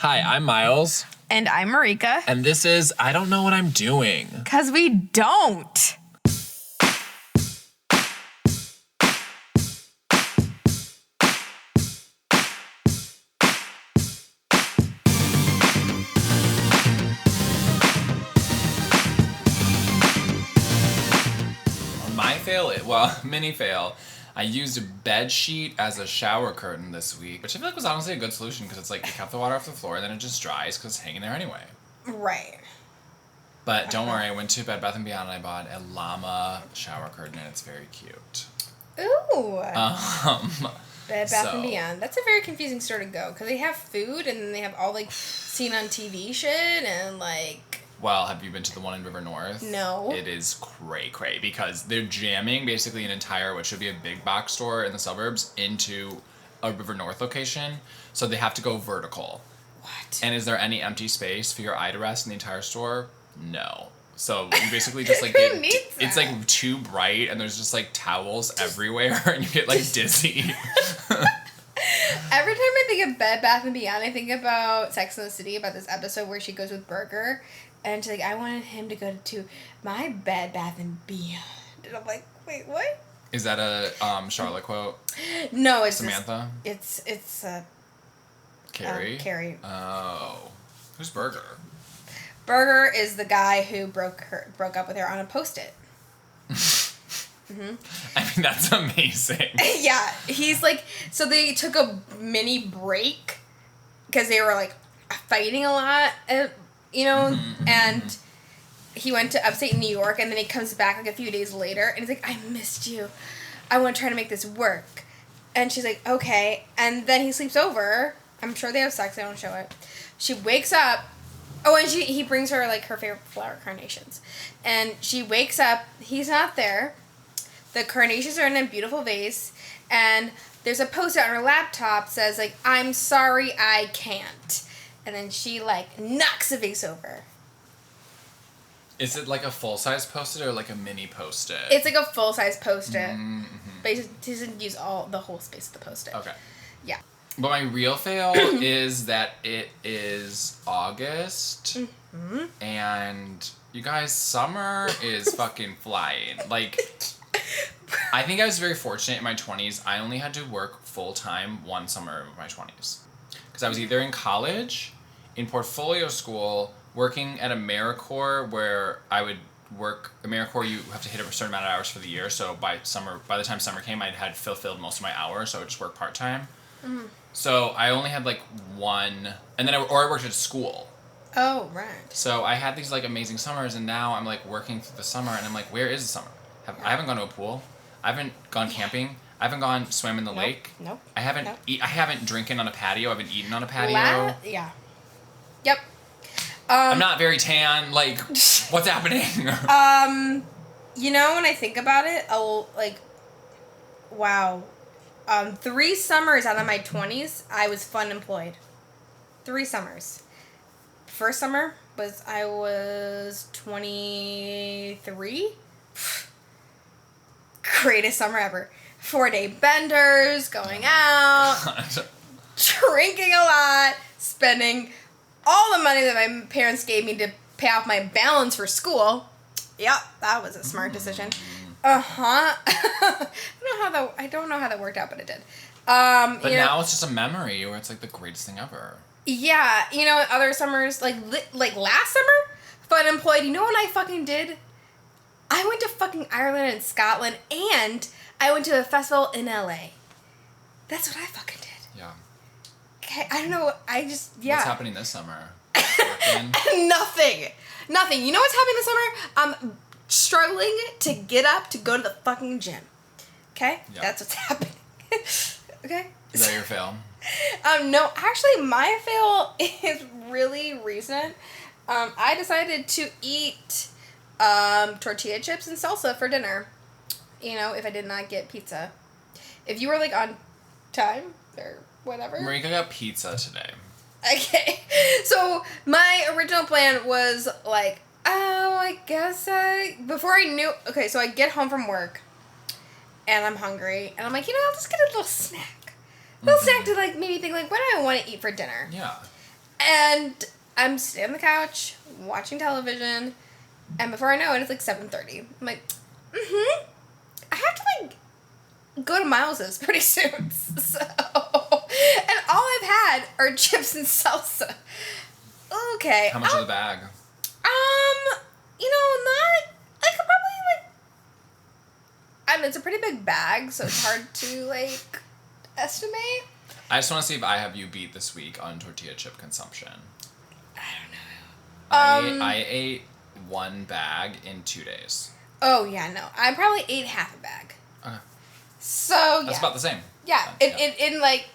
Hi, I'm Miles. And I'm Merika. And this is I Don't Know What I'm Doing. 'Cause we don't. My fail, mini fail. I used a bed sheet as a shower curtain this week, which I feel like was honestly a good solution because it's like you kept the water off the floor and then it just dries because it's hanging there anyway. Right. But don't worry, I went to Bed Bath & Beyond and I bought a llama shower curtain and it's very cute. Ooh. Bed Bath so- & Beyond. That's a very confusing store to go because they have food and then they have all like seen on TV shit and like. Well, have you been to the one in River North? No. It is cray because they're jamming basically an entire, what should be a big box store in the suburbs, into a River North location. So they have to go vertical. What? And is there any empty space for your eye to rest in the entire store? No. So you basically just like Who needs it's that? like too bright and there's just like towels everywhere and you get like dizzy. Every time I think of Bed Bath & Beyond, I think about Sex and the City, about this episode where she goes with Burger. And she's like, I wanted him to go to my Bed Bath & Beyond. And I'm like, wait, what? Is that a Charlotte quote? No, it's Samantha? It's Carrie? Carrie. Oh. Who's Burger? Burger is the guy who broke up with her on a Post-it. I mean, that's amazing. Yeah, he's like, so they took a mini break because they were like fighting a lot, and he went to upstate New York and then he comes back like a few days later and he's like, I missed you. I want to try to make this work. And she's like, okay. And then he sleeps over. I'm sure they have sex. They don't show it. She wakes up. Oh, and he brings her like her favorite flower, carnations. And she wakes up. He's not there. The carnations are in a beautiful vase. And there's a post-it on her laptop that says like, I'm sorry, I can't. And then she like knocks the vase over. Is it like a full-size Post-it or like a mini Post-it? It's like a full-size Post-it. Mm-hmm. But he doesn't use the whole space of the Post-it. Okay. Yeah. But my real fail is that it is August. Mm-hmm. And you guys, summer is fucking flying. Like, I think I was very fortunate in my 20s. I only had to work full-time one summer of my 20s. Because I was either in college, in portfolio school, working at AmeriCorps, where I would work. AmeriCorps, you have to hit a certain amount of hours for the year. So by the time summer came, I had fulfilled most of my hours. So I would just work part-time. Mm-hmm. So I only had like one, and then I worked at school. Oh, right. So I had these like amazing summers, and now I'm like working through the summer, and I'm like, where is the summer? I haven't gone to a pool. I haven't gone camping. I haven't gone swim in the lake. Nope. I haven't I haven't drinking on a patio. I haven't eaten on a patio. Yeah. Yep. I'm not very tan. Like, what's happening? When I think about it, wow. 3 summers out of my 20s, I was fun employed. 3 summers. First summer I was 23. Greatest summer ever. 4-day benders, going out, God. drinking a lot, spending all the money that my parents gave me to pay off my balance for school. Yep, that was a smart decision. I don't know how that worked out, but it did. But now it's just a memory where it's like the greatest thing ever. Yeah, other summers, like last summer, fun employed, you know what I fucking did? I went to fucking Ireland and Scotland, and I went to a festival in LA. That's what I fucking did. Yeah. Okay, I don't know, What's happening this summer? Nothing. You know what's happening this summer? I'm struggling to get up to go to the fucking gym. Okay? Yep. That's what's happening. Okay? Is that your fail? No, actually, my fail is really recent. I decided to eat tortilla chips and salsa for dinner. If I did not get pizza. If you were, like, on time or whatever. Marika got pizza today. Okay. So, my original plan was, like, before I knew... Okay, so I get home from work, and I'm hungry, and I'm like, I'll just get a little snack. Snack to, like, maybe think, like, what do I want to eat for dinner? Yeah. And I'm sitting on the couch, watching television, and before I know it, it's like 7:30. I'm like, I have to, like, go to Miles's pretty soon. So, and all I've had are chips and salsa. Okay. How much of the bag? Not, like, probably, like, I mean, it's a pretty big bag, so it's hard to, like, estimate. I just want to see if I have you beat this week on tortilla chip consumption. I don't know. I ate one bag in 2 days. Oh, yeah, no. I probably ate half a bag. Okay. So, yeah. That's about the same. Yeah, in like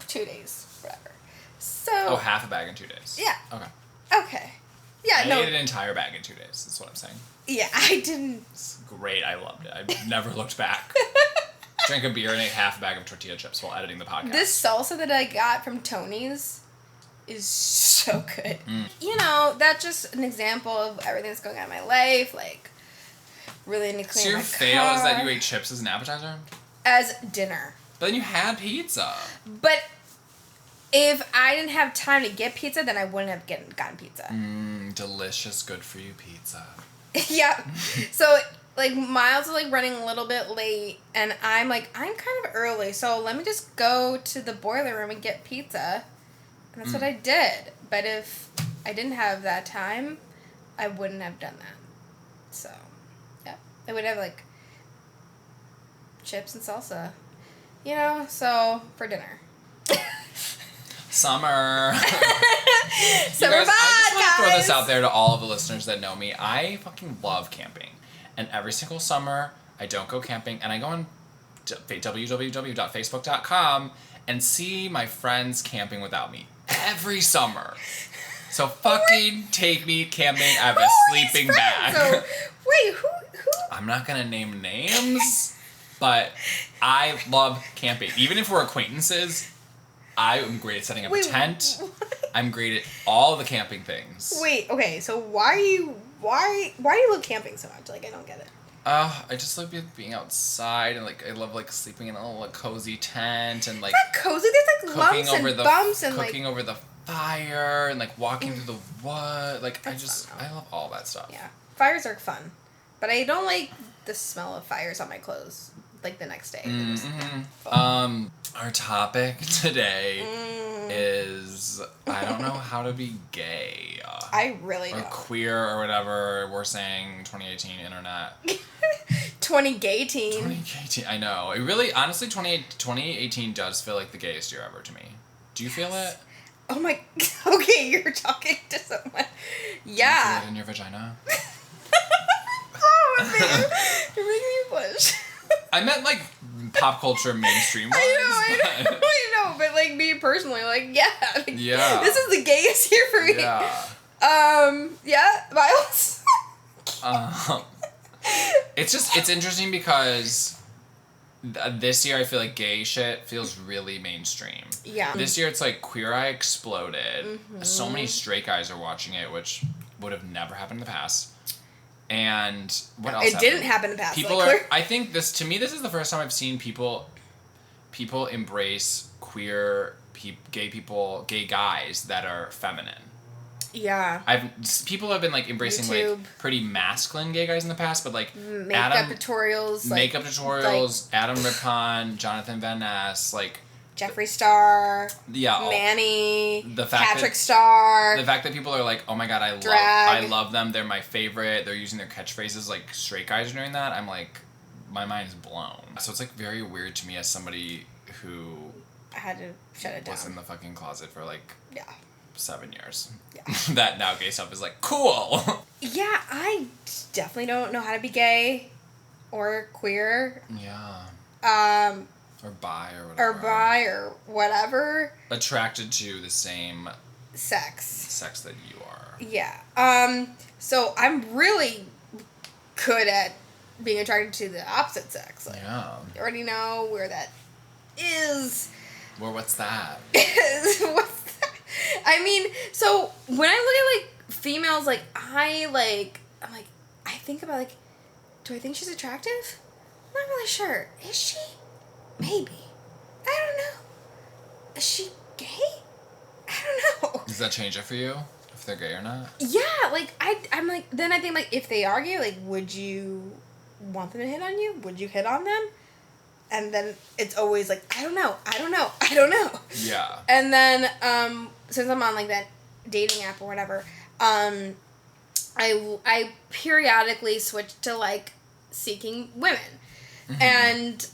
2 days, whatever. So. Oh, half a bag in 2 days. Yeah. Okay. Yeah, I ate an entire bag in 2 days. That's what I'm saying. Yeah, I didn't. It's great. I loved it. I've never looked back. Drank a beer and ate half a bag of tortilla chips while editing the podcast. This salsa that I got from Tony's is so good. That's just an example of everything that's going on in my life. Like, really need to clean so your my fail car. is that you ate chips as an appetizer? As dinner. But then you had pizza. But if I didn't have time to get pizza, then I wouldn't have gotten pizza. Delicious, good for you pizza. Yeah. So, like, Miles is, like, running a little bit late, and I'm kind of early, so let me just go to the boiler room and get pizza. And that's what I did. But if I didn't have that time, I wouldn't have done that. So, yeah. I would have, like, chips and salsa. So, for dinner. Summer. Summer guys, vibe, I just want to throw this guys. out there to all of the listeners that know me. I fucking love camping. And every single summer, I don't go camping, and I go on www.facebook.com and see my friends camping without me. Every summer. So fucking take me camping. I have a sleeping bag. So, wait, who? I'm not going to name names, but I love camping. Even if we're acquaintances, I am great at setting up a tent. What? I'm great at all the camping things. Wait, okay, so why do you love camping so much? Like, I don't get it. I just love being outside, and I love sleeping in a little cozy. cozy tent, and It's not cozy. There's lumps and bumps and cooking over the fire and walking through the wood. I love all that stuff. Yeah, fires are fun, but I don't like the smell of fires on my clothes the next day. Our topic today is I don't know how to be gay. I really or don't. Queer or whatever we're saying. 2018 internet. 20 gay teen. 2018. I know. It really, honestly, 2018 does feel like the gayest year ever to me. Do you feel it? Oh my. Okay, you're talking to someone. Yeah. Do you feel it in your vagina? Oh, man. You're making me blush. I meant pop culture mainstream ones. I know, but me personally, yeah. Yeah. This is the gayest year for me. Yeah. Yeah, Miles. It's interesting because this year I feel like gay shit feels really mainstream. Yeah. This year it's Queer Eye exploded. Mm-hmm. So many straight guys are watching it, which would have never happened in the past. And what else? It didn't happen in the past. People are. I think this is the first time I've seen people embrace queer gay people, gay guys that are feminine. Yeah. People have been embracing YouTube. pretty masculine gay guys in the past, but makeup tutorials. Adam Rippon, Jonathan Van Ness, Jeffree Star. Yeah. Manny. The fact Patrick Star. The fact that people are oh my god, I love them. They're my favorite. They're using their catchphrases straight guys are doing that. I'm my mind's blown. So it's very weird to me as somebody who I had to shut it down. Was in the fucking closet for 7 years. Yeah. That now gay stuff is cool. Yeah, I definitely don't know how to be gay or queer. Yeah. Or bi or whatever. Attracted to the same sex that you are. Yeah. So I'm really good at being attracted to the opposite sex. Yeah. You already know where that is. Well, what's that? What's that? I mean, so when I look at females, I think about do I think she's attractive? I'm not really sure. Is she? Maybe. I don't know. Is she gay? I don't know. Does that change it for you? If they're gay or not? Yeah, like, I'm like, then I think, like, if they are gay, like, would you want them to hit on you? Would you hit on them? And then it's always like, I don't know. Yeah. And then, since I'm on, like, that dating app or whatever, I periodically switch to, like, seeking women. Mm-hmm. And,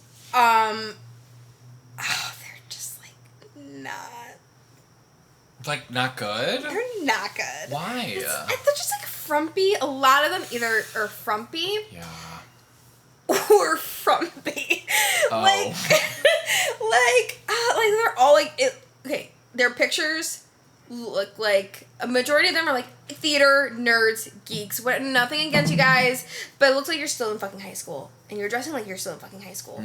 they're just, like, not. Like, not good? They're not good. Why? They're just, like, frumpy. A lot of them either are frumpy. Yeah. Or frumpy. Oh. like they're all, like, okay, their pictures look like, a majority of them are, like, theater nerds, geeks, nothing against you guys, but it looks like you're still in fucking high school, and you're dressing like you're still in fucking high school.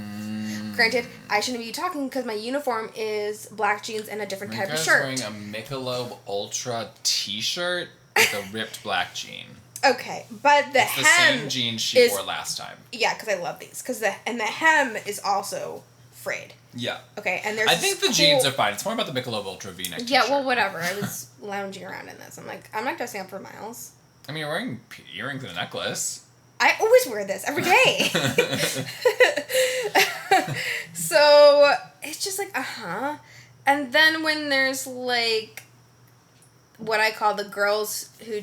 Granted, I shouldn't be talking because my uniform is black jeans and a different type of shirt. Wearing a Michelob Ultra t-shirt with a ripped black jean. Okay, but the it's hem the same jeans she wore last time. Yeah, because I love these. The hem is also frayed. Yeah. Okay, and there's. I think the jeans are fine. It's more about the Michelob Ultra V-neck t-shirt. Yeah, well, whatever. I was lounging around in this. I'm like, I'm not dressing up for Miles. I mean, you're wearing earrings and a necklace. I always wear this every day. So it's just like, and then when there's, like, what I call the girls who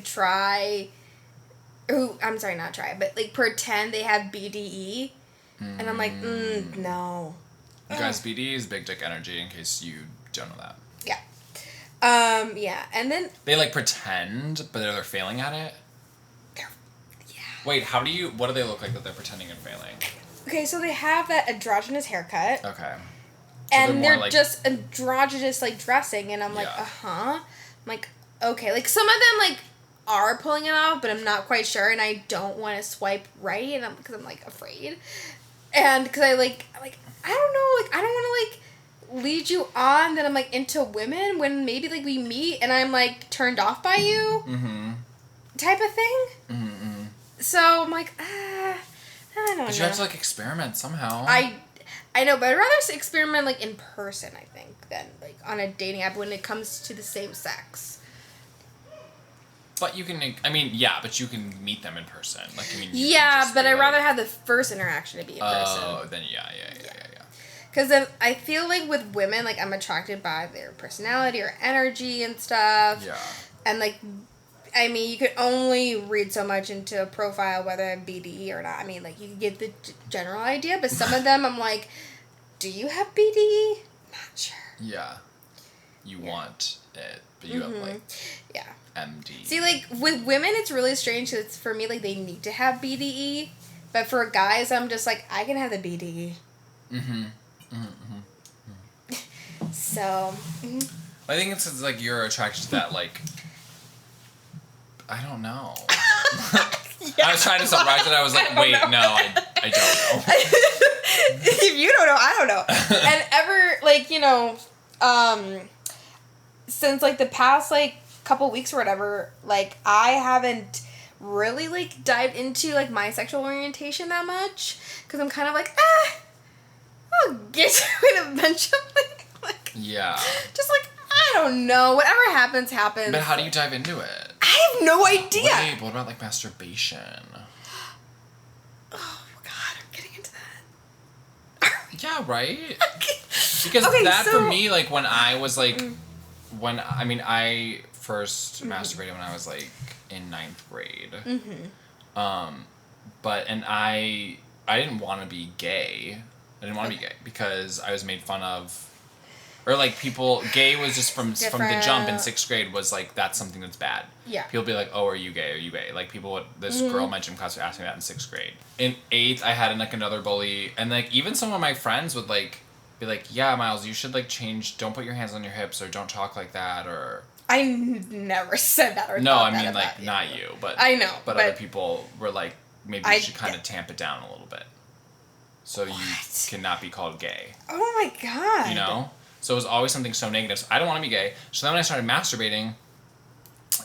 I'm sorry, not try, but, like, pretend they have BDE. And I'm like, no. You guys, BDE is big dick energy, in case you don't know that. Yeah. Yeah, and then... They, like, pretend, but they're failing at it? Yeah. Wait, what do they look like that they're pretending and failing? Okay, so they have that androgynous haircut. Okay. So And they're like, just androgynous, like, dressing, and I'm like, I'm like, okay. Like, some of them, like, are pulling it off, but I'm not quite sure, and I don't want to swipe right, and because I'm, like, afraid. And because I don't know, like, I don't want to, like, lead you on that I'm, like, into women when maybe, like, we meet and I'm, like, turned off by you. Mm-hmm. Type of thing. Mm-hmm. So I'm like, I don't know. But you have to, like, experiment somehow. I know, but I'd rather experiment, like, in person, I think, than, like, on a dating app when it comes to the same sex. But you can, but you can meet them in person. Like, but I'd rather have the first interaction to be in person. Oh, then yeah. Because then I feel like with women, like, I'm attracted by their personality or energy and stuff. Yeah. And, like, I mean, you could only read so much into a profile, whether I'm BDE or not. I mean, like, you can get the general idea, but some of them I'm like, do you have BDE? Not sure. Yeah. You want it, but you have, like, MD. See, like, with women, it's really strange because it's, for me, like, they need to have BDE. But for guys, I'm just like, I can have the BDE. So. I think it's like you're attracted to that, like, I don't know. I was trying to summarize it. I was like, I don't know. I don't know. If you don't know, I don't know. And ever, like, since, like, the past, like, couple weeks or whatever, like, I haven't really, like, dived into, like, my sexual orientation that much. Because I'm kind of like, I'll get to it eventually. Like, yeah. Just, like, I don't know. Whatever happens, happens. But how do you dive into it? I have no idea. Wait, what about, like, masturbation? Oh, God, I'm getting into that. Yeah, right? Because for me, like, when I was, like, I first masturbated when I was, like, in 9th grade. But I didn't want to be gay. I didn't want to be gay because I was made fun of, or, like, gay was just from the jump in 6th grade was, like, that's something that's bad. Yeah. People would be like, oh, are you gay? Are you gay? Like, this girl in my gym class would ask me that in 6th grade. In 8th, I had, like, another bully, and, like, even some of my friends would, like, be like, yeah, Miles, you should, like, change, don't put your hands on your hips, or don't talk like that, or... I never said that or no, thought I mean, that like, about you. not you, but... I know, but other people were like, maybe you should kind of tamp it down a little bit. So you cannot be called gay. Oh my God. You know? So it was always something so negative. So I don't want to be gay. So then when I started masturbating,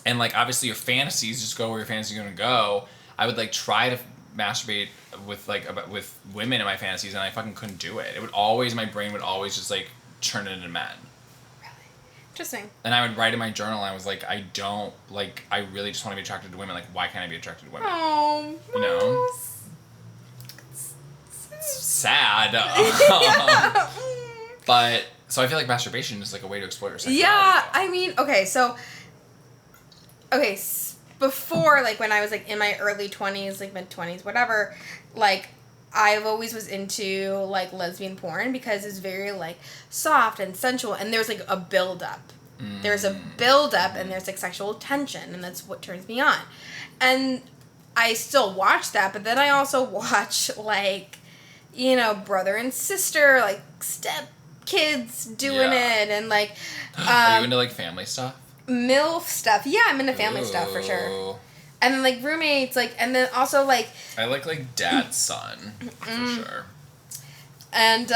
and, like, obviously your fantasies just go where your fantasies are going to go, I would, like, try to masturbate with, like, with women in my fantasies, and I fucking couldn't do it. My brain would always just, like, turn it into men. Really? Interesting. And I would write in my journal, I was like, I really just want to be attracted to women. Like, why can't I be attracted to women? Oh. You know? Sad. Yeah. But, so I feel like masturbation is like a way to explore your sexuality. Yeah, I mean, okay, so... Okay, before, like, when I was, like, in my early 20s, like, mid-20s, whatever, like... I've always was into, like, lesbian porn because it's very, like, soft and sensual, and there's, like, a build-up. There's a build-up, and there's, like, sexual tension, and that's what turns me on. And I still watch that, but then I also watch, like, you know, brother and sister, like, step kids doing it, and, like... Are you into, like, family stuff? MILF stuff. Yeah, I'm into family stuff, for sure. And then, like, roommates, like, and then also, like... I like dad's son, for sure. And,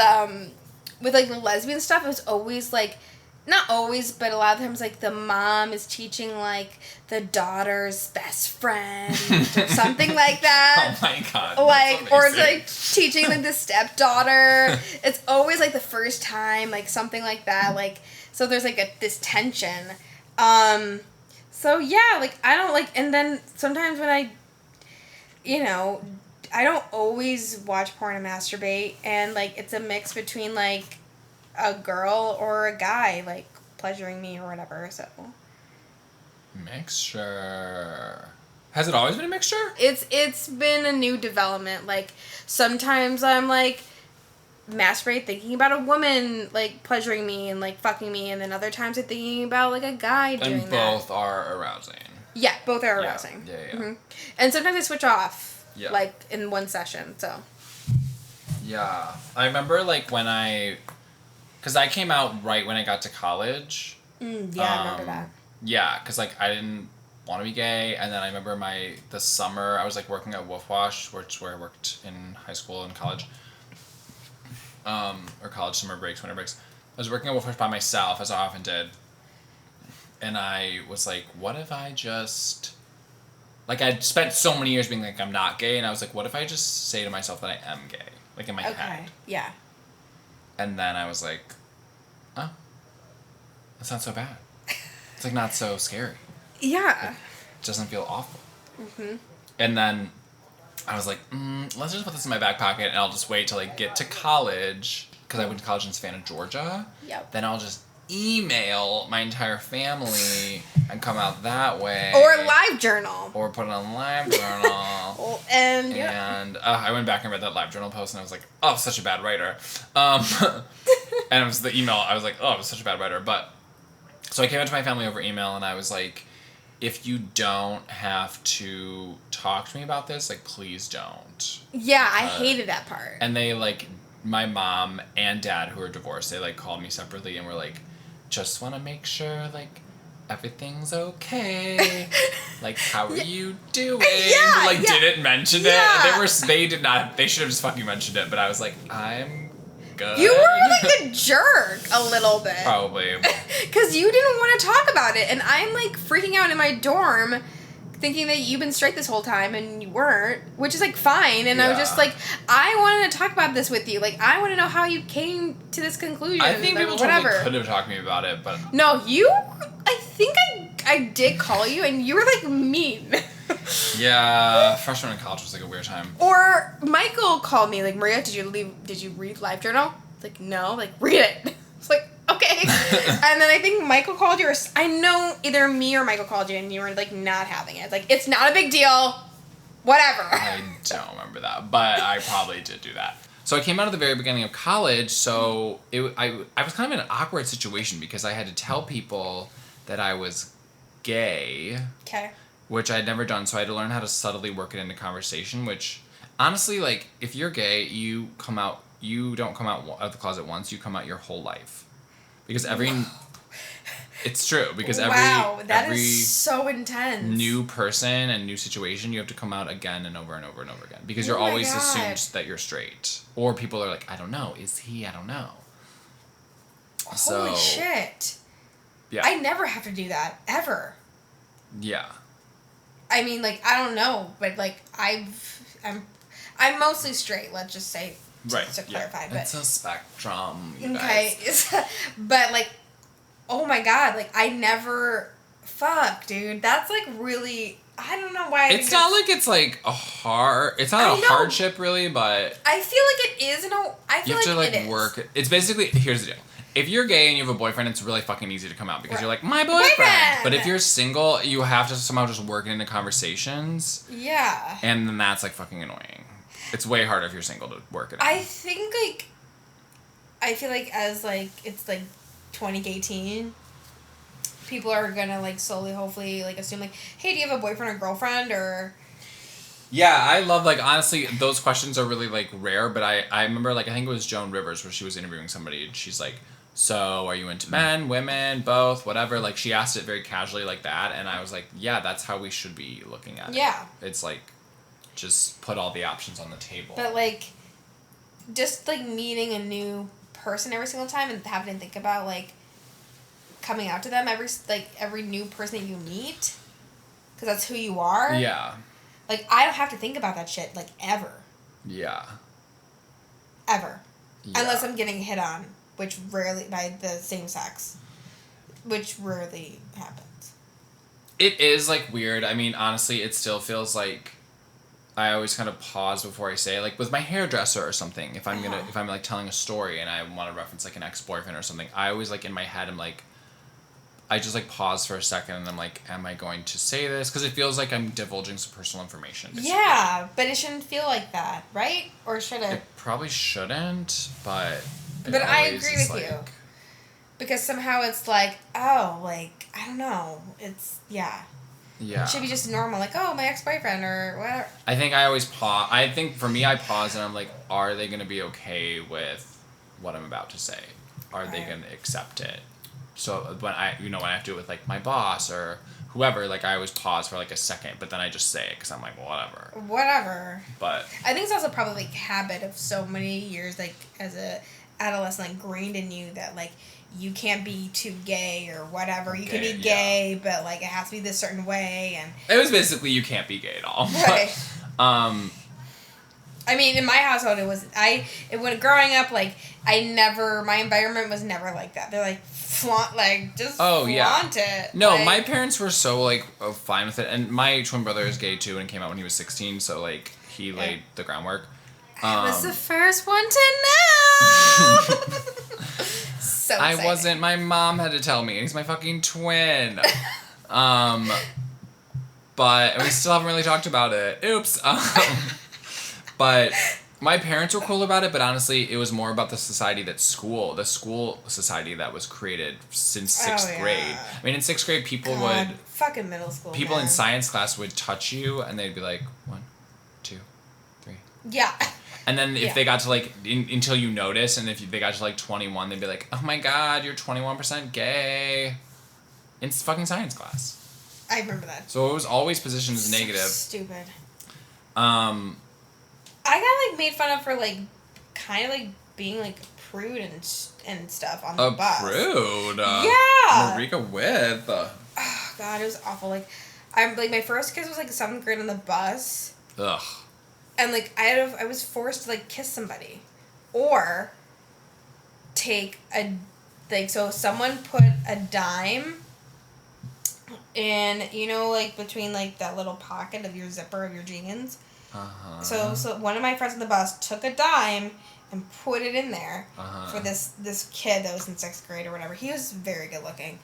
with, like, the lesbian stuff, it was always, like... Not always, but a lot of times, like, the mom is teaching, like, the daughter's best friend or something like that. Oh, my God. Like, or it's, like, teaching, like, the stepdaughter. It's always, like, the first time, like, something like that. Like, so there's, like, this tension. So, yeah, like, I don't, like, and then sometimes when I, you know, I don't always watch porn and masturbate, and, like, it's a mix between, like, a girl or a guy, like, pleasuring me or whatever, so. Mixture. Has it always been a mixture? It's been a new development. Like, sometimes I'm, like, masturbate thinking about a woman, like, pleasuring me and, like, fucking me, and then other times I'm thinking about, like, a guy doing that. And both are arousing. Yeah, both are arousing. Yeah. Mm-hmm. And sometimes I switch off, like, in one session, so. Yeah. I remember, like, when because I came out right when I got to college. I remember that. Yeah, because, like, I didn't want to be gay, and then I remember the summer, I was, like, working at Wolf Wash, which where I worked in high school and college. Or college summer breaks, winter breaks. I was working at Wolf Wash by myself, as I often did. And I was like, what if I just... Like, I'd spent so many years being like, I'm not gay, and I was like, what if I just say to myself that I am gay? Like, in my head. Yeah. And then I was like, oh, that's not so bad. It's, like, not so scary. Yeah. It doesn't feel awful. Mm-hmm. And then I was like, let's just put this in my back pocket, and I'll just wait till I get to college, because I went to college in Savannah, Georgia. Yep. Then I'll just email my entire family and come out that way. Or live journal. Or put it on live journal. And I went back and read that live journal post, and I was like, oh, such a bad writer. And it was the email. I was like, oh, I was such a bad writer. But so I came out to my family over email, and I was like, if you don't have to talk to me about this, like, please don't. Yeah, I hated that part. And they, like, my mom and dad, who are divorced, they, like, called me separately and were like, just want to make sure, like, everything's okay. Like, how are you doing? Yeah, like, didn't mention it. They should have just fucking mentioned it, but I was like, I'm good. You were, like, a jerk a little bit. Probably. Because you didn't want to talk about it, and I'm, like, freaking out in my dorm thinking that you've been straight this whole time, and you weren't, which is, like, fine, and I was just like, I wanted to talk about this with you. Like, I want to know how you came to this conclusion. I think like, people totally could have talked to me about it, but... No, I think I did call you, and you were, like, mean. Yeah, freshman in college was, like, a weird time. Or Michael called me, like, Maria, did you read LiveJournal? Like, no, like, read it. It's like, okay. And then I think Michael called you, or I know either me or Michael called you, and you were, like, not having it. It's like, it's not a big deal. Whatever. I don't remember that, but I probably did do that. So I came out at the very beginning of college, so I was kind of in an awkward situation because I had to tell people that I was gay. Okay. Which I had never done, so I had to learn how to subtly work it into conversation, which, honestly, like, if you're gay, you don't come out of the closet once, you come out your whole life. Because it's true, because that is so intense. New person and new situation, you have to come out again and over and over and over again. Because you're always assumed that you're straight. Or people are like, I don't know, is he? I don't know. Holy shit. Yeah. I never have to do that, ever. Yeah. I mean, like, I don't know, but, like, I'm mostly straight, let's just say, to clarify. But it's a spectrum, you guys. But, like, Oh my god, like, I never... Fuck, dude. That's, like, really... I don't know why. It's not like it's like a hard. It's not a hardship really, but I feel like it is. I feel you have to like it work. Is. It's basically, here's the deal. If you're gay and you have a boyfriend, it's really fucking easy to come out because you're like, my boyfriend. But if you're single, you have to somehow just work it into conversations. Yeah. And then that's like fucking annoying. It's way harder if you're single to work it. I think like, I feel like as like it's like 2018. People are gonna like slowly, hopefully, like assume like, hey, do you have a boyfriend or girlfriend or? Yeah, I love like honestly those questions are really like rare, but I remember like I think it was Joan Rivers where she was interviewing somebody and she's like, so are you into men, women, both, whatever? Like she asked it very casually like that, and I was like, yeah, that's how we should be looking at it. Yeah. It's like, just put all the options on the table. But like, just like meeting a new person every single time and having to think about like. Coming out to them every new person that you meet, because that's who you are. Yeah. Like I don't have to think about that shit like ever. Yeah. Ever, yeah. Unless I'm getting hit on, which rarely by the same sex, which rarely happens. It is like weird. I mean, honestly, it still feels like I always kind of pause before I say it. Like with my hairdresser or something. If I'm like telling a story and I want to reference like an ex-boyfriend or something, I always like in my head I'm like. I just like pause for a second and I'm like, am I going to say this? Because it feels like I'm divulging some personal information. Basically. Yeah, but it shouldn't feel like that, right? Or should it? It probably shouldn't, but. But I agree with you. Because somehow it's like, oh, like, I don't know. It's, yeah. Yeah. It should be just normal, like, oh, my ex-boyfriend or whatever. I think I always pause. I think for me, I pause and I'm like, are they going to be okay with what I'm about to say? Are they going to accept it? So when I have to do it with like my boss or whoever, like I always pause for like a second, but then I just say it because I'm like, well, whatever. But I think it's also probably like habit of so many years, like as a adolescent, like ingrained in you that like you can't be too gay or whatever. You can be gay, but like it has to be this certain way. And it was basically you can't be gay at all. Right. But, I mean, in my household, when growing up, like my environment was never like that. They're like. Flaunt it. No, like, my parents were so like fine with it, and my twin brother is gay too, and came out when he was 16. So like he laid the groundwork. I was the first one to know. So exciting. I wasn't. My mom had to tell me. He's my fucking twin. But we still haven't really talked about it. Oops. But. My parents were cool about it, but honestly, it was more about the society the school society that was created since 6th grade. I mean, in 6th grade, people would... Fucking middle school, people in science class would touch you, and they'd be like, 1, 2, 3. Yeah. And then if they got to, like, until you notice, and if they got to, like, 21, they'd be like, oh my god, you're 21% gay. In fucking science class. I remember that. So it was always positioned as negative. Stupid. I got, like, made fun of for, like, kind of, like, being, like, prude and stuff on the bus. Prude? Yeah! Merika with. Oh, God, it was awful. Like, my first kiss was, like, 7th grade on the bus. Ugh. And, like, I was forced to, like, kiss somebody. Or take so someone put a dime in, like, between, like, that little pocket of your zipper of your jeans. Uh-huh. So one of my friends on the bus took a dime and put it in there for this kid that was in 6th grade or whatever. He was very good looking.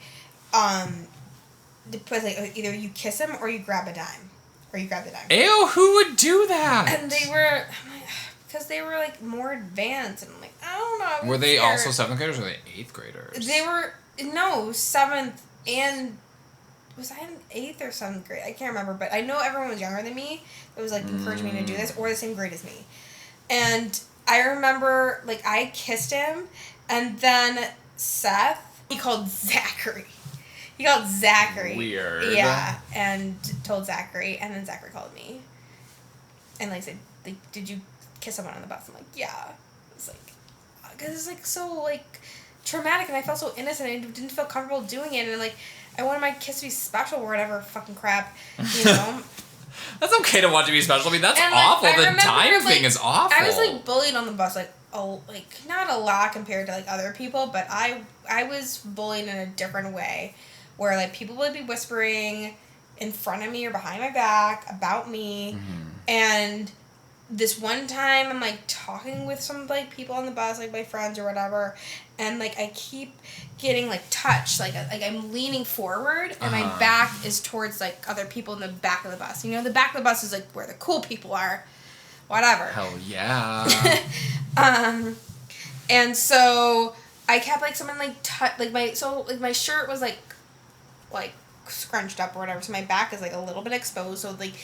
But like either you kiss him or you grab a dime, or you grab the dime. Ew, who would do that? And they were, because they were like more advanced, and I'm like, I don't know. Were they also 7th graders or were they 8th graders? They were 7th and. Was I in 8th or 7th grade? I can't remember, but I know everyone was younger than me. It was, like, encouraging me to do this, or the same grade as me. And I remember, like, I kissed him, and then Seth, he called Zachary. Weird. Yeah, and told Zachary, and then Zachary called me. And, like, said, like, did you kiss someone on the bus? I'm like, yeah. It's like, because it's, like, so, like, traumatic, and I felt so innocent, and I didn't feel comfortable doing it, and, like, I wanted my kiss to be special or whatever fucking crap, That's okay to want to be special. I mean, that's awful. The time thing is awful. I was, like, bullied on the bus, like, not a lot compared to, like, other people, but I I was bullied in a different way, where like people would be whispering in front of me or behind my back about me, and this one time I'm like talking with some like people on the bus, like my friends or whatever, and like I keep getting like touched, like I'm leaning forward and my back is towards like other people in the back of the bus. You know, the back of the bus is like where the cool people are, whatever. Hell yeah. And so I kept like someone like my shirt was like scrunched up or whatever, so my back is like a little bit exposed, so like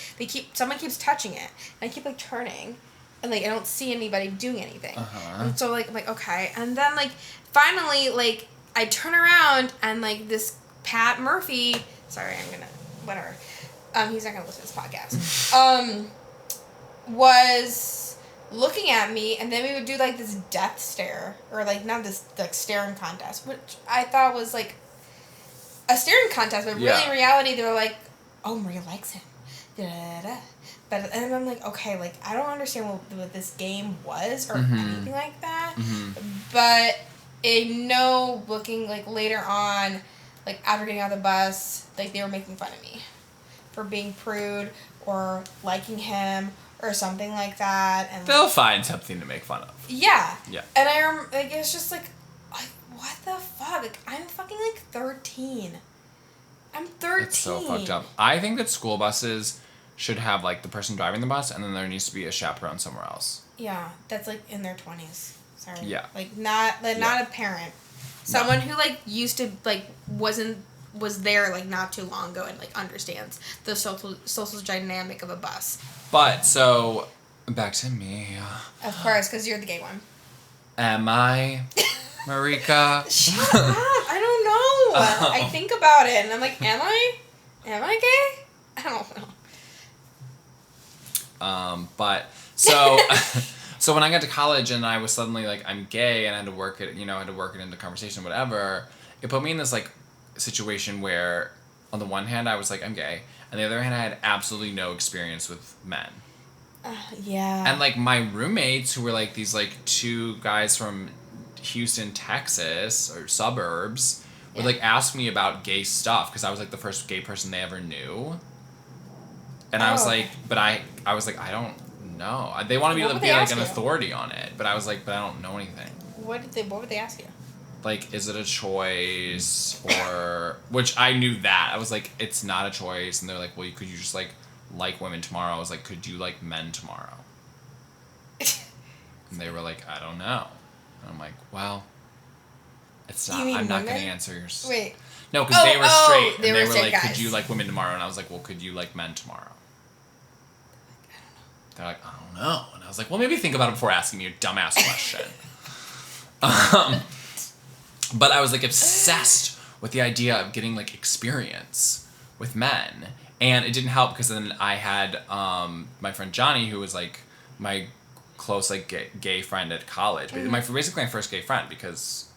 someone keeps touching it and I keep like turning and like I don't see anybody doing anything. And so like I'm like, okay, and then like finally like I turn around and like this Pat Murphy, sorry, I'm gonna whatever, he's not gonna listen to this podcast, was looking at me, and then we would do like this death stare, or like not this like staring contest, which I thought was like a staring contest, but really in reality they were like, oh, Maria likes him, da-da-da-da. But and I'm like, okay, like I don't understand what this game was or anything like that, but I know looking like later on, like after getting out of the bus, like they were making fun of me for being prude or liking him or something like that, and they'll find something to make fun of. Yeah. Yeah. And I remember, like, it's just like, what the fuck? Like, I'm fucking, like, 13. I'm 13. It's so fucked up. I think that school buses should have, like, the person driving the bus, and then there needs to be a chaperone somewhere else. Yeah, that's, like, in their 20s. Sorry. Yeah. Like, not a parent. Someone who, like, used to, like, was there, like, not too long ago and, like, understands the social dynamic of a bus. But, so, back to me. Of course, because you're the gay one. Am I? Merika? Shut up! I don't know. I think about it, and I'm like, am I gay? I don't know. But so, so when I got to college and I was suddenly like, I'm gay and I had to work it, into conversation, whatever. It put me in this like situation where, on the one hand, I was like, I'm gay, and the other hand, I had absolutely no experience with men. Yeah. And like my roommates, who were like these like two guys from Houston, Texas, or suburbs, would like ask me about gay stuff because I was like the first gay person they ever knew. And I was like, but I was like, I don't know. They wanted me to be like an authority on it, but I was like, but I don't know anything. What would they ask you? Like, is it a choice, or which I knew that. I was like, it's not a choice, and they're like, well, could you just like women tomorrow? I was like, could you like men tomorrow? And they were like, I don't know. And I'm like, well, it's not. I'm not going to answer your. Wait. No, because they were straight, and they were straight like, guys. could you like women tomorrow? And I was like, well, could you like men tomorrow? They're like, I don't know. And I was like, well, maybe think about it before asking me a dumbass question. But I was like obsessed with the idea of getting like experience with men, and it didn't help because then I had my friend Johnny, who was like my close like gay friend at college, basically my first gay friend, because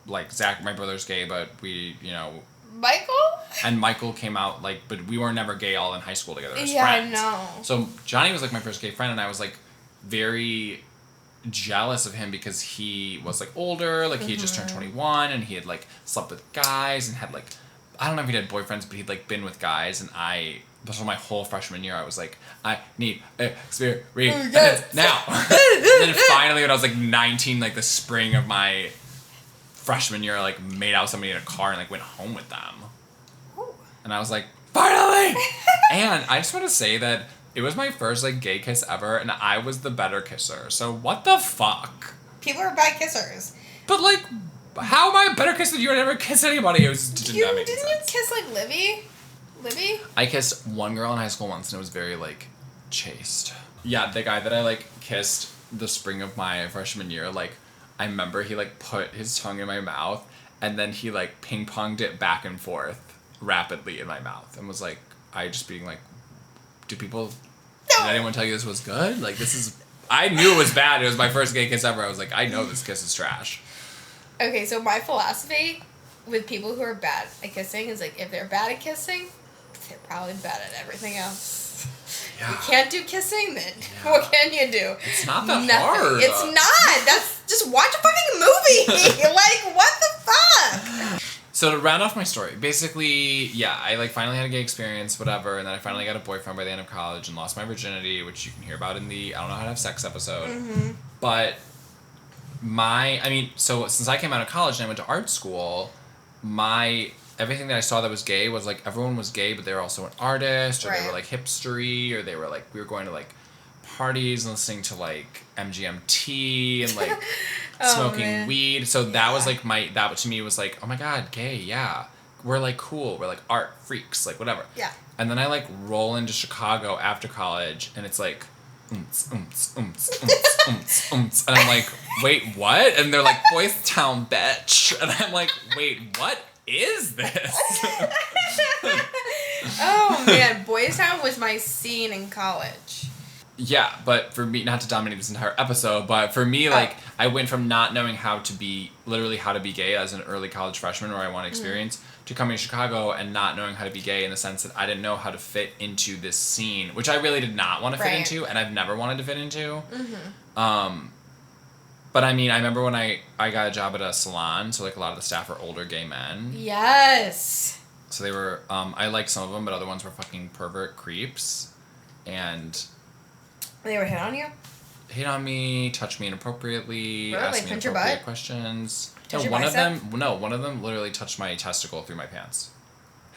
like Zach, my brother's gay, but we Michael came out like, but we were never gay all in high school together as friends. I know. So Johnny was like my first gay friend, and I was like very jealous of him because he was like older, like he had just turned 21, and he had like slept with guys and had like, I don't know if he had boyfriends, but he'd like been with guys, and this was my whole freshman year. I was like, I need experience now. And then finally, when I was like 19, like the spring of my freshman year, I like made out with somebody in a car and like went home with them. Ooh. And I was like, finally! And I just want to say that it was my first like gay kiss ever, and I was the better kisser. So what the fuck? People are bad kissers. But like, how am I a better kisser than you? I never kissed anybody. It was didn't you kiss like Libby? I kissed one girl in high school once, and it was very like chaste. Yeah, the guy that I like kissed the spring of my freshman year, like I remember he like put his tongue in my mouth, and then he like ping ponged it back and forth rapidly in my mouth, and was like, I just being like, did anyone tell you this was good? Like, this is, I knew it was bad. It was my first gay kiss ever. I was like, I know this kiss is trash. Okay, so my philosophy with people who are bad at kissing is like, if they're bad at kissing, they're probably bad at everything else. Yeah. You can't do kissing, then what can you do? It's not that Nothing. hard. It's not. That's just watch a fucking movie. Like, what the fuck? So to round off my story, basically, yeah, I like finally had a gay experience, whatever, and then I finally got a boyfriend by the end of college and lost my virginity, which you can hear about in the I Don't Know How to Have Sex episode. Mm-hmm. But so since I came out of college and I went to art school, everything that I saw that was gay was like everyone was gay, but they were also an artist, or they were like hipstery, or they were like we were going to like parties and listening to like MGMT and like smoking weed. So that was like that to me was like, oh my god, gay, yeah. We're like cool, we're like art freaks, like whatever. Yeah. And then I like roll into Chicago after college and it's like oomps, oomps, oomps, oomps, oomps, oomps. And I'm like, wait, what? And they're like, Boys Town, bitch. And I'm like, wait, what is this? Oh man, Boys Town was my scene in college. Yeah, but for me, not to dominate this entire episode, but for me, like, I went from not knowing literally how to be gay as an early college freshman where I wanted experience, to coming to Chicago and not knowing how to be gay in the sense that I didn't know how to fit into this scene, which I really did not want to fit into, and I've never wanted to fit into. Mm-hmm. But I mean, I remember when I got a job at a salon, so like a lot of the staff are older gay men. Yes. So they were, I liked some of them, but other ones were fucking pervert creeps, and... They were hit on you? Hit on me, touch me inappropriately, really? ask me Pinch your inappropriate butt? questions. Touch No, your one bicep? of them literally touched my testicle through my pants.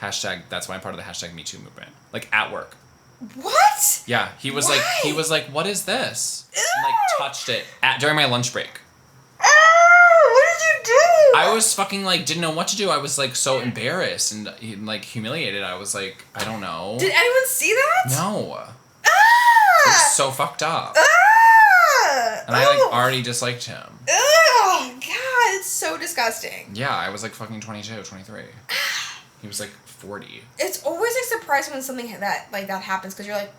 #, that's why I'm part of the #MeToo movement. Like at work. What? Yeah, he was like, what is this? And like touched it during my lunch break. What did you do? I was fucking like, didn't know what to do. I was like so embarrassed and like humiliated. I was like, I don't know. Did anyone see that? No. It was so fucked up. And I like already disliked him. Oh god, it's so disgusting. Yeah, I was like fucking 22, 23. He was like 40. It's always like surprising when something that happens because you're like,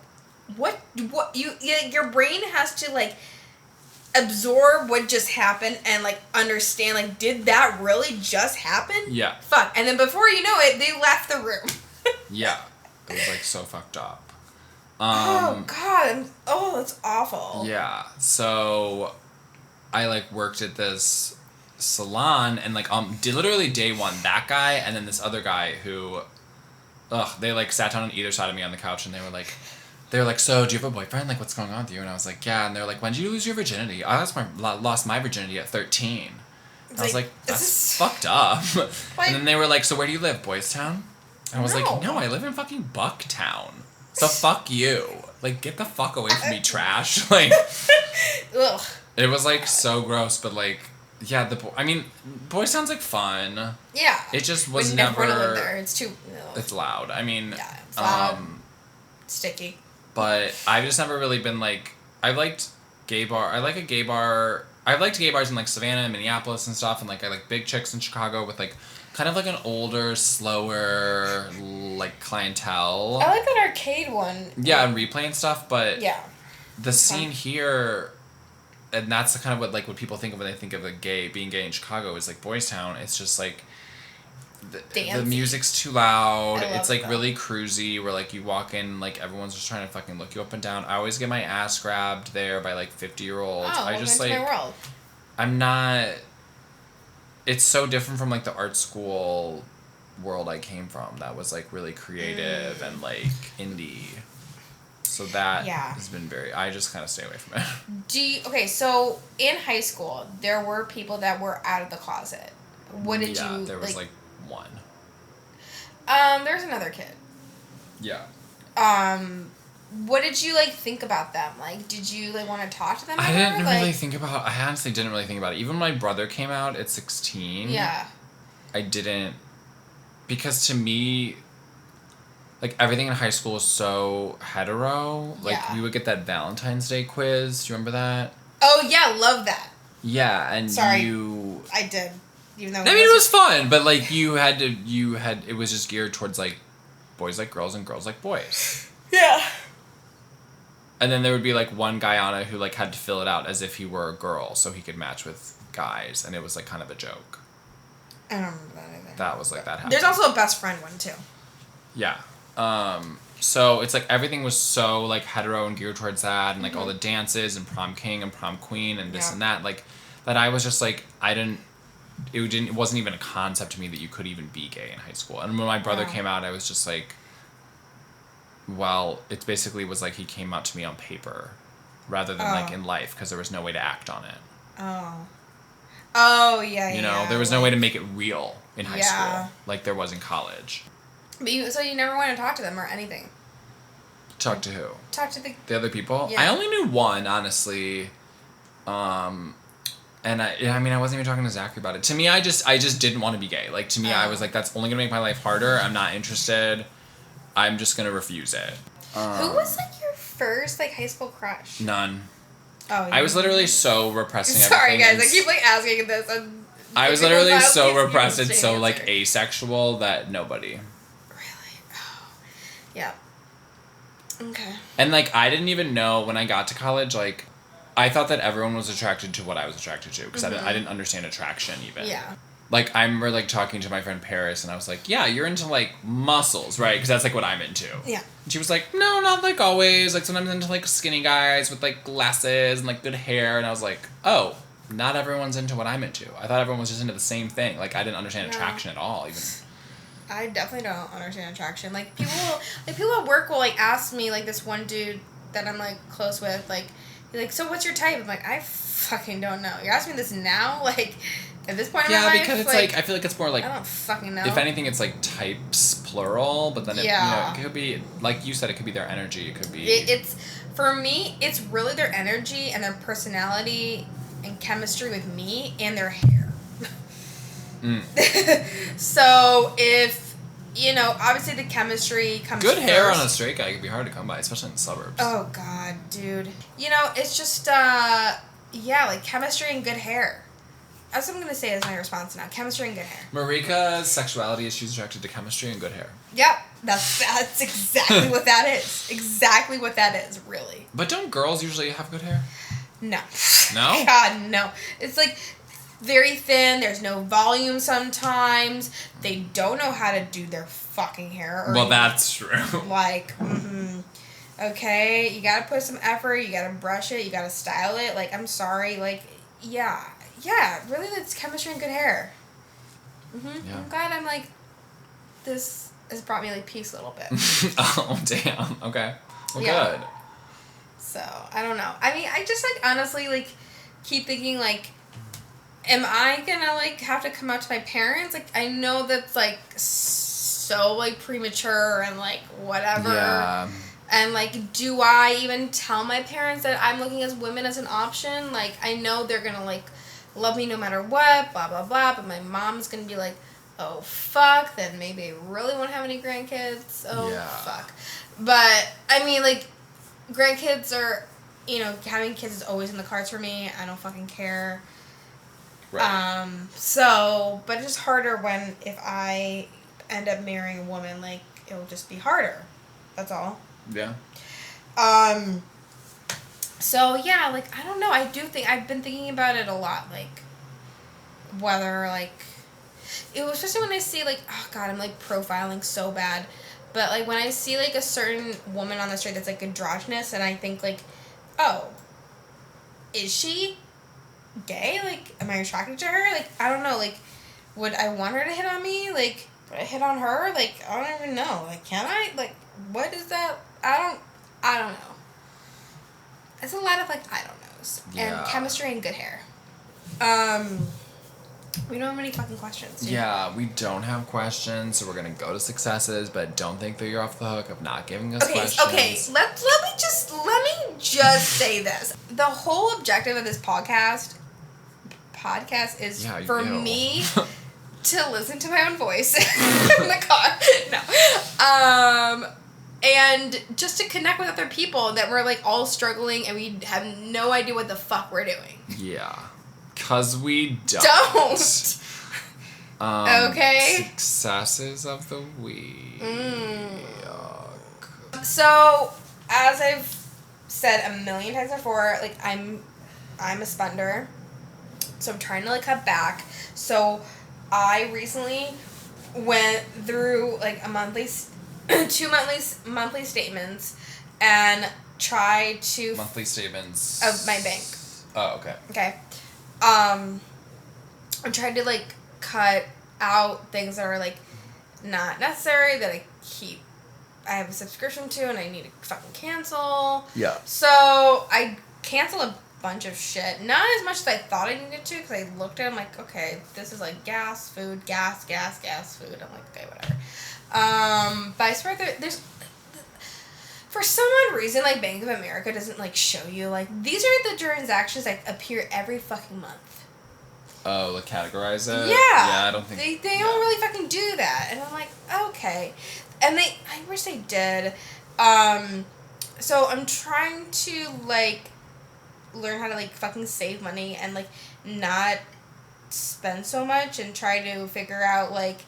what your brain has to like absorb what just happened and like understand like, did that really just happen? Yeah. Fuck. And then before you know it, they left the room. Yeah. It was like so fucked up. Oh god. That's awful. Yeah. So I like worked at this salon and like literally day one, that guy and then this other guy who they like sat down on either side of me on the couch and they were like, so do you have a boyfriend? Like, what's going on with you? And I was like, yeah. And they're like, when did you lose your virginity? I lost my virginity at 13. And I was like, that's fucked up. Like, and then they were like, so where do you live? Boys Town? And I was like, no, I live in fucking Bucktown. So fuck you. Like, get the fuck away from me, trash. Like, ugh. It was like so gross, but like, yeah, Boys Town's like fun. Yeah. It just was we never. Never live there. It's too. Ugh. It's loud. I mean. Yeah. It's loud. Sticky. But I've just never really been like. I liked gay bar. I like a gay bar. I've liked gay bars in like Savannah and Minneapolis and stuff, and like I like big chicks in Chicago with like kind of like an older, slower like clientele. I like that arcade one. Yeah, and replay and stuff, but yeah, the scene here, and that's the kind of what people think of when they think of being gay in Chicago is like Boys Town. It's just like the music's too loud. It's like really cruisy where like you walk in like everyone's just trying to fucking look you up and down. I always get my ass grabbed there by like 50-year-olds. I just like my world. I'm not. It's so different from like the art school world I came from. That was like really creative and like indie. So that has been I just kind of stay away from it. Okay, so in high school, there were people that were out of the closet. What did you... Yeah, there was like one. There's another kid. Yeah. What did you like think about them? Like, did you like want to talk to them? I honestly didn't really think about it. Even when my brother came out at 16. Yeah. I didn't, because to me, like everything in high school was so hetero. Like we would get that Valentine's Day quiz. Do you remember that? Oh yeah, love that. Yeah, and I did. Even though it was fun, but like it was just geared towards like boys like girls and girls like boys. Yeah. And then there would be like one guy on it who like had to fill it out as if he were a girl so he could match with guys, and it was like kind of a joke. I don't remember that either. That was like that happened. There's also a best friend one too. Yeah. So it's like everything was so like hetero and geared towards that, and like all the dances and prom king and prom queen and this and that, like that I was just like it wasn't even a concept to me that you could even be gay in high school. And when my brother came out, I was just like, well, it basically was like he came out to me on paper rather than like in life, because there was no way to act on it. Oh yeah. You know, there was no way to make it real in high school like there was in college. But so you never want to talk to them or anything? Talk to who? Talk to the other people? Yeah. I only knew one, honestly. And I mean, I wasn't even talking to Zachary about it. To me, I just didn't want to be gay. Like, to me, I was like, that's only going to make my life harder. I'm not interested. I'm just going to refuse it. Who was, like, your first, like, high school crush? None. Oh, yeah. I was literally so repressing Sorry, everything. guys. I keep, like, asking this. I was literally so repressed and so, like, asexual that nobody. Really? Oh. Yeah. Okay. And, like, I didn't even know when I got to college, like, I thought that everyone was attracted to what I was attracted to, because I didn't understand attraction even. Yeah. Like, I remember, like, talking to my friend Paris, and I was like, yeah, you're into, like, muscles, right? Because that's, like, what I'm into. Yeah. And she was like, no, not, like, always. Like, sometimes I'm into, like, skinny guys with, like, glasses and, like, good hair. And I was like, oh, not everyone's into what I'm into. I thought everyone was just into the same thing. Like, I didn't understand attraction at all, even. I definitely don't understand attraction. Like, people at work will, like, ask me, like, this one dude that I'm, like, close with, like, like, so what's your type? I'm like, I fucking don't know. You're asking me this now? Like, at this point in my life? Yeah, because it's like, I feel like it's more like... I don't fucking know. If anything, it's like types, plural, but then it, you know, it could be, like you said, it could be their energy. It could be... It's, for me, it's really their energy and their personality and chemistry with me and their hair. So, if... You know, obviously the chemistry comes Good first. hair on a straight guy could be hard to come by, especially in the suburbs. Oh, God, dude. You know, it's just, yeah, like, chemistry and good hair. That's what I'm going to say as my response now. Chemistry and good hair. Marika's sexuality is she's attracted to chemistry and good hair. Yep. That's exactly what that is. Exactly what that is, really. But don't girls usually have good hair? No. No? God, no. It's, like... very thin. There's no volume sometimes. They don't know how to do their fucking hair. Well, that's true. Like, okay, you gotta put some effort. You gotta brush it. You gotta style it. Like, I'm sorry. Like, yeah. Really, it's chemistry and good hair. Yeah. I'm glad I'm like, this has brought me like peace a little bit. Oh damn. Okay. Well, good. So I don't know. I mean, I just like honestly like keep thinking like. Am I gonna, like, have to come out to my parents? Like, I know that's, like, so, like, premature and, like, whatever. Yeah. And, like, do I even tell my parents that I'm looking as women as an option? Like, I know they're gonna, like, love me no matter what, blah, blah, blah. But my mom's gonna be like, oh, fuck. Then maybe I really won't have any grandkids. Oh, fuck. But, I mean, like, grandkids are, you know, having kids is always in the cards for me. I don't fucking care. Right. But it's just harder when if I end up marrying a woman, like, it'll just be harder. That's all. Yeah. So, yeah, like, I don't know. I do think, I've been thinking about it a lot, like, whether, like, it was especially when I see, like, oh, God, I'm, like, profiling so bad. But, like, when I see, like, a certain woman on the street that's, like, androgynous, and I think, like, oh, is she gay? Like, am I attracted to her? Like, I don't know. Like, would I want her to hit on me? Like, would I hit on her? Like, I don't even know. Like, can I? Like, what is that? I don't know. It's a lot of, like, I don't knows. Yeah. And chemistry and good hair. We don't have any fucking questions. Yeah, we don't have questions, so we're gonna go to successes, but don't think that you're off the hook of not giving us questions. Okay, let me just say this. The whole objective of this podcast is for me to listen to my own voice in the car. No. And just to connect with other people that we're like all struggling and we have no idea what the fuck we're doing. Yeah. 'Cause we don't. Okay. Successes of the week. So, as I've said a million times before, like, I'm a spender. So I'm trying to, like, cut back. So I recently went through, like, a monthly 2 monthly statements and try to monthly statements of my bank. Oh, okay. Okay. I tried to like cut out things that are like not necessary that I have a subscription to and I need to fucking cancel. Yeah. So I canceled a bunch of shit. Not as much as I thought I needed to, because I looked at it, I'm like, okay, this is like gas, food, gas, food. I'm like, okay, whatever. But I swear there's, for some odd reason, like Bank of America doesn't like show you, like, these are the transactions that appear every fucking month. Oh, like categorize it? Yeah. Yeah, I don't think... They don't really fucking do that. And I'm like, okay. And I wish they did. So I'm trying to, like, learn how to, like, fucking save money and, like, not spend so much and try to figure out, like,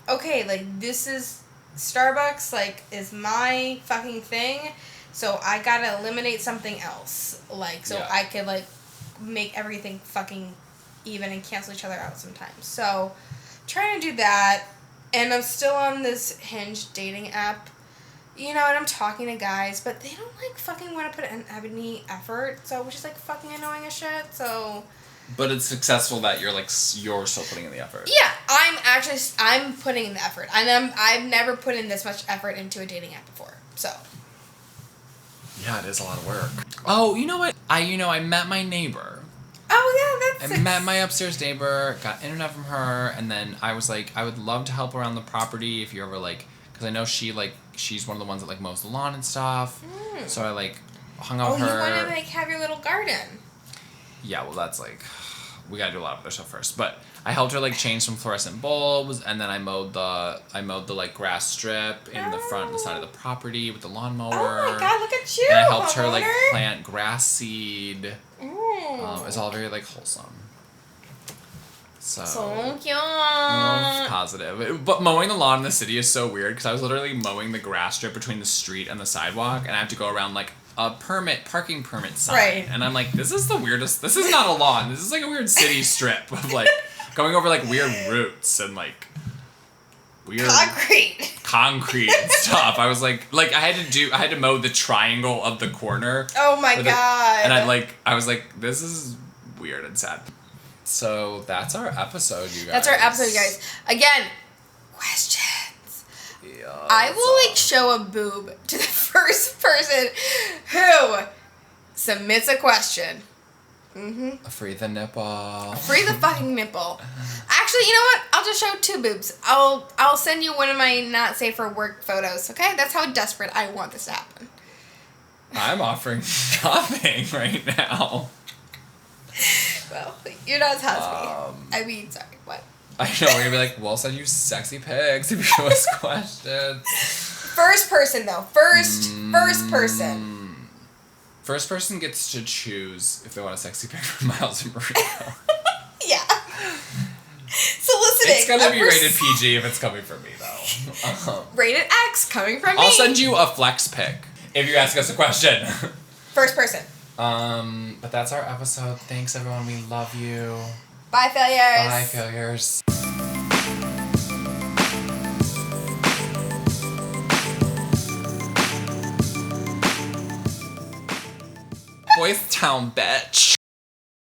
okay, like, this is Starbucks, like, is my fucking thing, so I gotta eliminate something else, like, so I could, like, make everything fucking even and cancel each other out sometimes. So, trying to do that, and I'm still on this Hinge dating app, you know, and I'm talking to guys, but they don't, like, fucking want to put in any effort, so, which is, like, fucking annoying as shit, so... But it's successful that you're still putting in the effort. Yeah, I'm putting in the effort. I've never put in this much effort into a dating app before, so... Yeah, it is a lot of work. Oh, you know what? I met my neighbor. Oh, yeah, I met my upstairs neighbor, got internet from her, and then I was like, I would love to help around the property if you ever, like, because I know she's one of the ones that, like, mows the lawn and stuff. So I, like, hung out with her. Oh, you want to, like, have your little garden. Yeah, well, that's, like, we gotta do a lot of other stuff first. But I helped her, like, change some fluorescent bulbs, and then I mowed the like, grass strip in the front and the side of the property with the lawnmower. Oh, my God, look at you, and I helped her, like, homeowner. plant grass seed. It's all very, like, wholesome. So cute. Positive. But mowing the lawn in the city is so weird because I was literally mowing the grass strip between the street and the sidewalk, and I have to go around, like, a parking permit sign. Right. And I'm like, this is the weirdest. This is not a lawn. This is, like, a weird city strip of, like, going over, like, weird roots and, like, weird concrete and stuff. I was like I had to mow the triangle of the corner. Oh my God. And I was like, this is weird and sad. So that's our episode, you guys. Again, questions. Yeah, I will, like, show a boob to the first person who submits a question. Free the nipple. Free the fucking nipple. Actually, you know what? I'll just show 2 boobs. I'll send you one of my not safe for work photos, okay? That's how desperate I want this to happen. I'm offering nothing right now. Well, you're not as hot as me. Sorry, what? I know, we're gonna be like, we'll send you sexy pics if you show us questions. First person, though. First person. First person gets to choose if they want a sexy pic from Miles and Merika. Yeah. Soliciting. It's gonna be rated PG if it's coming from me, though. Rated X coming from me. I'll send you a flex pic if you ask us a question. First person. But that's our episode. Thanks, everyone. We love you. Bye, failures. Bye, failures. Boys Town, bitch.